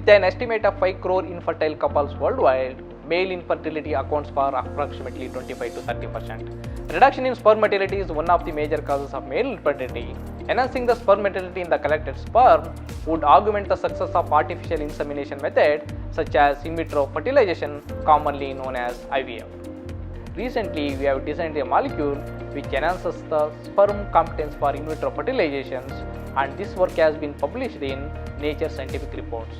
With an estimate of 5 crore infertile couples worldwide, male infertility accounts for approximately 25 to 30%. Reduction in sperm motility is one of the major causes of male infertility. Enhancing the sperm motility in the collected sperm would augment the success of artificial insemination method such as in vitro fertilization, commonly known as IVF. Recently, we have designed a molecule which enhances the sperm competence for in vitro fertilizations, and this work has been published in Nature Scientific Reports.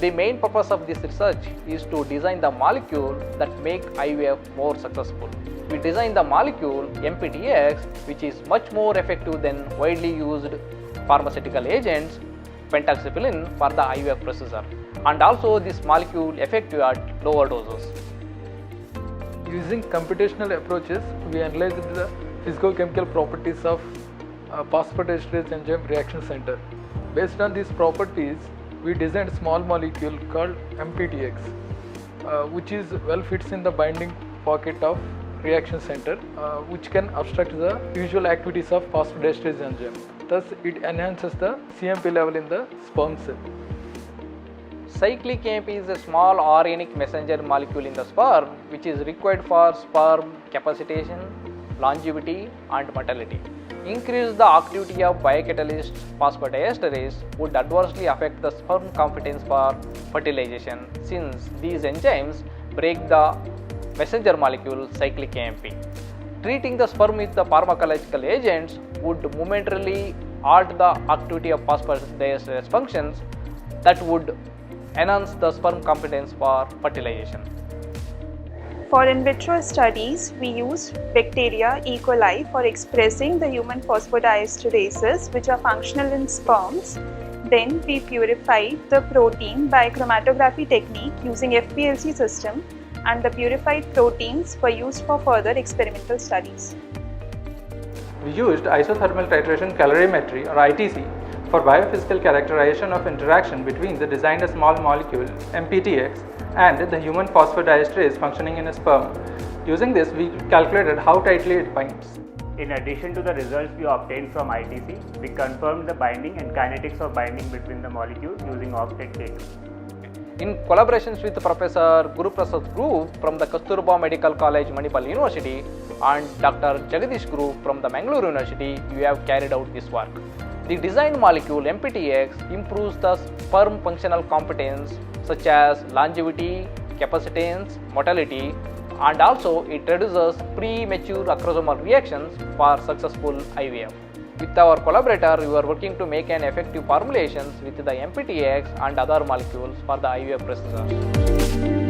The main purpose of this research is to design the molecule that make IVF more successful. We designed the molecule MPTX, which is much more effective than widely used pharmaceutical agents, pentoxifylline, for the IVF procedure, and also this molecule effective at lower doses. Using computational approaches, we analyzed the physicochemical properties of phosphodiesterase enzyme reaction center. Based on these properties, we designed a small molecule called MPTX, which is well fits in the binding pocket of reaction center, which can obstruct the usual activities of phosphodiesterase enzyme. Thus, it enhances the CMP level in the sperm cell. Cyclic AMP is a small organic messenger molecule in the sperm which is required for sperm capacitation, longevity and motility. Increase the activity of biocatalyst phosphodiesterase would adversely affect the sperm competence for fertilization, since these enzymes break the messenger molecule cyclic AMP. Treating the sperm with the pharmacological agents would momentarily halt the activity of phosphodiesterase functions that would enhance the sperm competence for fertilization. For in vitro studies, we used bacteria E. coli for expressing the human phosphodiesterases which are functional in sperms. Then we purified the protein by chromatography technique using FPLC system, and the purified proteins were used for further experimental studies. We used isothermal titration calorimetry or ITC for biophysical characterization of interaction between the designed small molecule MPTX and the human phosphodiesterase functioning in a sperm. Using this, we calculated how tightly it binds. In addition to the results we obtained from ITC, we confirmed the binding and kinetics of binding between the molecules using Oxted K2. In collaborations with Professor Guru Prasad Group from the Kasturba Medical College, Manipal University, and Dr. Jagadish Group from the Mangalore University, we have carried out this work. The designed molecule MPTX improves the sperm functional competence such as longevity, capacitance, motility, and also it reduces premature acrosomal reactions for successful IVF. With our collaborator, we are working to make an effective formulations with the MPTX and other molecules for the IVF procedure.